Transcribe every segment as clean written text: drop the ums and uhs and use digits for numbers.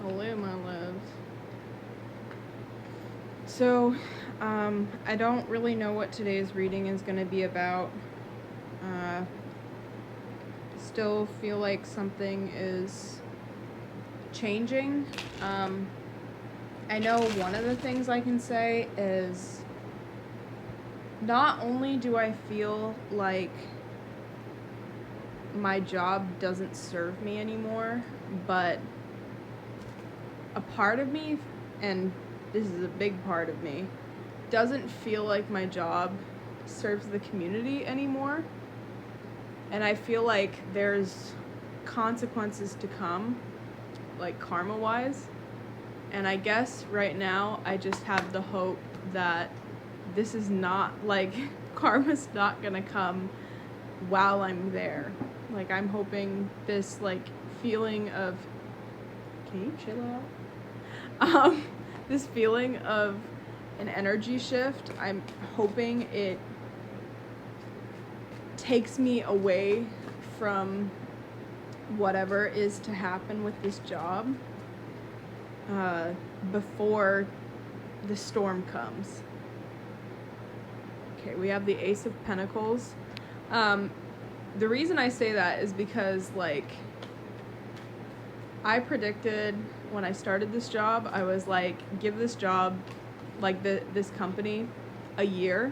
Hello, my loves. So, I don't really know what today's reading is going to be about. Uh, Still feel like something is changing. I know one of the things I can say is not only do I feel like my job doesn't serve me anymore, but a part of me, and this is a big part of me, doesn't feel like my job serves the community anymore. And I feel like there's consequences to come, like karma wise. And I guess right now I just have the hope that this is not like karma's not gonna come while I'm there. Like I'm hoping this like feeling of, can you chill out? This feeling of an energy shift, I'm hoping it takes me away from whatever is to happen with this job before the storm comes. Okay, we have the Ace of Pentacles. The reason I say that is because, like, I predicted when I started this job, I was like, give this job, like this company, a year,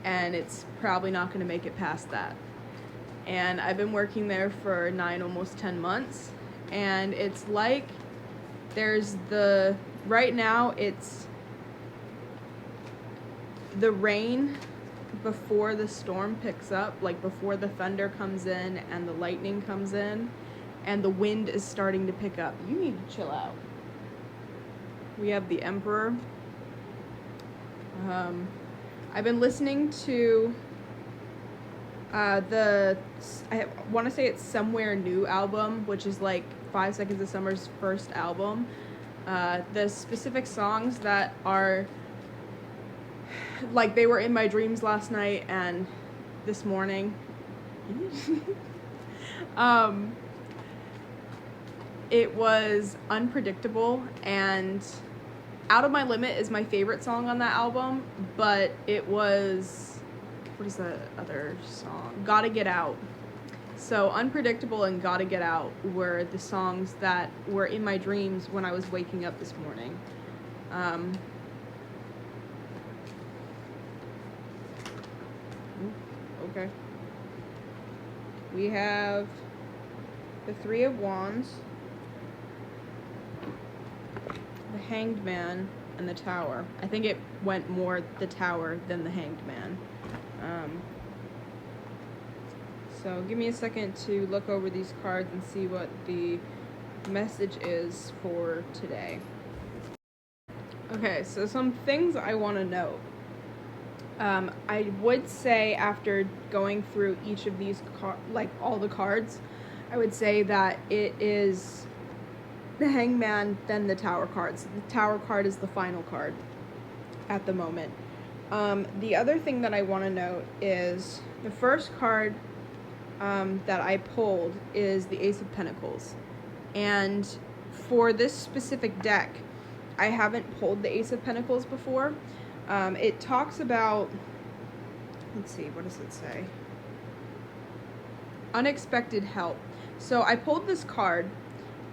and it's probably not going to make it past that. And I've been working there for 9, almost 10 months, and it's like there's right now it's the rain before the storm picks up, like before the thunder comes in and the lightning comes in and the wind is starting to pick up. You need to chill out. We have the Emperor. I've been listening to I want to say it's Somewhere New album, which is like 5 Seconds of Summer's first album. The specific songs that are like they were in my dreams last night and this morning. It was Unpredictable, and Out of My Limit is my favorite song on that album, but it was, what is the other song? Gotta Get Out. So Unpredictable and Gotta Get Out were the songs that were in my dreams when I was waking up this morning. Okay. We have the Three of Wands, the Hanged Man, and the Tower. I think it went more the Tower than the Hanged Man. So give me a second to look over these cards and see what the message is for today. Okay, so some things I want to note. I would say after going through each of these, like all the cards, I would say that it is the Hangman, then the Tower card. So the Tower card is the final card at the moment. The other thing that I want to note is the first card that I pulled is the Ace of Pentacles. And for this specific deck, I haven't pulled the Ace of Pentacles before. It talks about, let's see, what does it say? Unexpected help. So I pulled this card,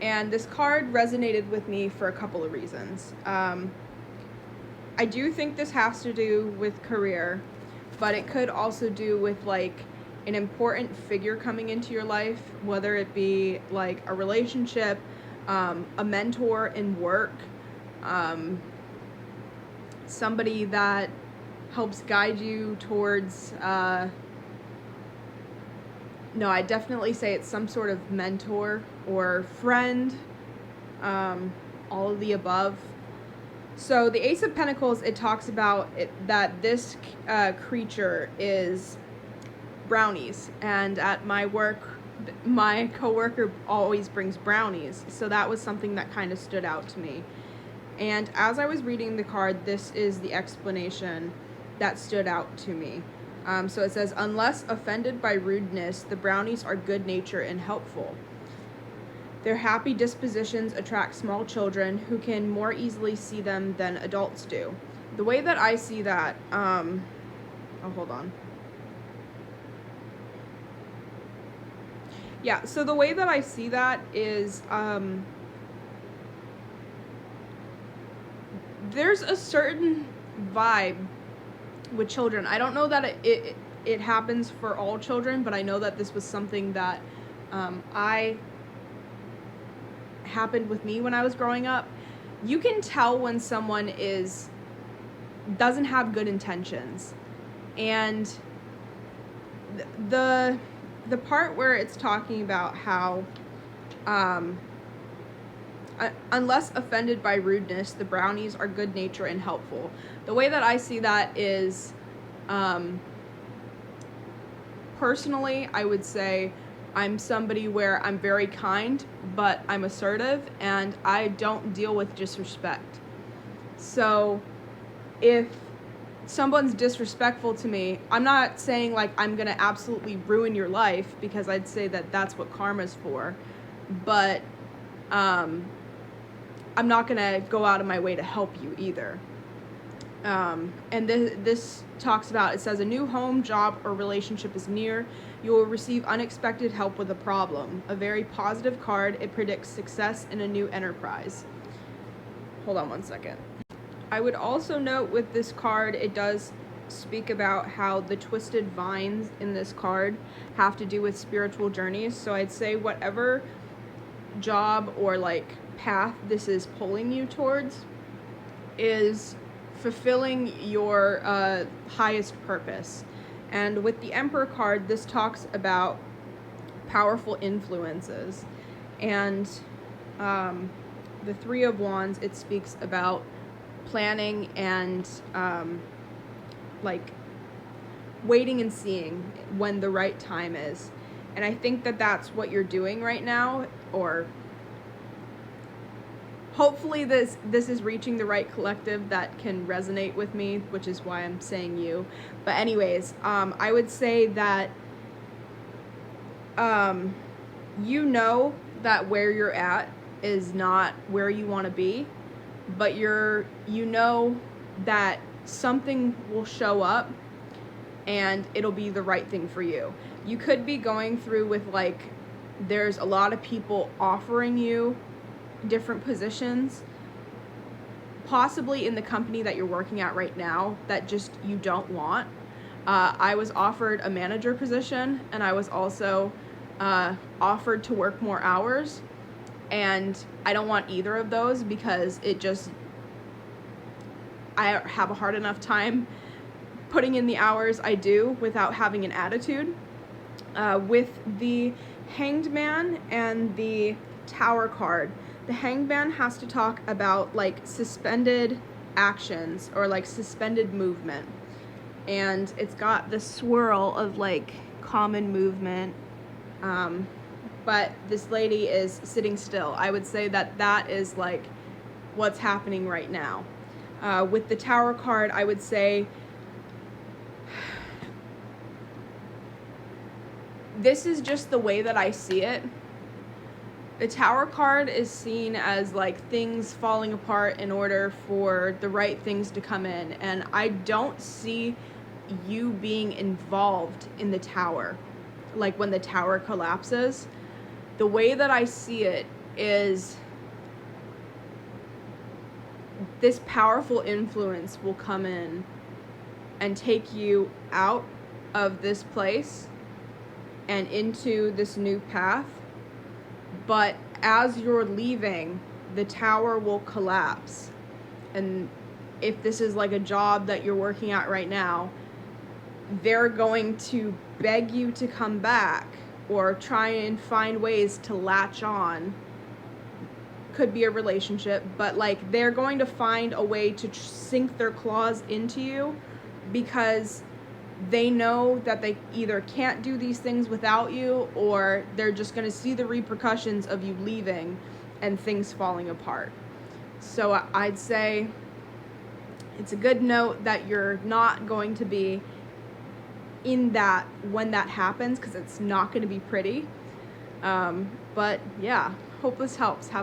and this card resonated with me for a couple of reasons. I do think this has to do with career, but it could also do with like an important figure coming into your life, whether it be like a relationship, a mentor in work, somebody that helps guide you towards, no, I definitely say it's some sort of mentor or friend, all of the above. So the Ace of Pentacles, it talks about that this creature is brownies, and at my work, my coworker always brings brownies, so that was something that kind of stood out to me. And as I was reading the card, this is the explanation that stood out to me. So it says, unless offended by rudeness, the brownies are good natured and helpful. Their happy dispositions attract small children who can more easily see them than adults do. The way that I see that, oh, hold on. Yeah, so the way that I see that is, there's a certain vibe with children. I don't know that it happens for all children, but I know that this was something that I happened with me when I was growing up. You can tell when someone doesn't have good intentions, and the part where it's talking about how unless offended by rudeness, the brownies are good natured and helpful. The way that I see that is, personally, I would say I'm somebody where I'm very kind, but I'm assertive, and I don't deal with disrespect. So if someone's disrespectful to me, I'm not saying like I'm gonna absolutely ruin your life, because I'd say that that's what karma's for, but I'm not gonna go out of my way to help you either. And this talks about, it says, a new home, job, or relationship is near. You will receive unexpected help with a problem. A very positive card. It predicts success in a new enterprise. Hold on one second. I would also note with this card, it does speak about how the twisted vines in this card have to do with spiritual journeys. So I'd say whatever job or like path this is pulling you towards is fulfilling your highest purpose. And with the Emperor card, this talks about powerful influences. And the Three of Wands, it speaks about planning and like waiting and seeing when the right time is. And I think that that's what you're doing right now, or hopefully this is reaching the right collective that can resonate with me, which is why I'm saying you. But anyways, I would say that you know that where you're at is not where you want to be, but you know that something will show up and it'll be the right thing for you. You could be going through with like, there's a lot of people offering you different positions, possibly in the company that you're working at right now, that just you don't want. I was offered a manager position, and I was also offered to work more hours, and I don't want either of those, because I have a hard enough time putting in the hours I do without having an attitude. With the Hanged Man and the Tower card, the Hanged Man has to talk about like suspended actions or like suspended movement. And it's got the swirl of like common movement. But this lady is sitting still. I would say that that is like what's happening right now. With the Tower card, I would say this is just the way that I see it. The Tower card is seen as like things falling apart in order for the right things to come in. And I don't see you being involved in the Tower. Like when the Tower collapses, the way that I see it is this powerful influence will come in and take you out of this place and into this new path. But as you're leaving, the Tower will collapse. And if this is like a job that you're working at right now, they're going to beg you to come back or try and find ways to latch on. Could be a relationship, but like they're going to find a way to sink their claws into you, because they know that they either can't do these things without you, or they're just going to see the repercussions of you leaving and things falling apart. So I'd say it's a good note that you're not going to be in that when that happens, because it's not going to be pretty. But yeah, Hope this helps. Have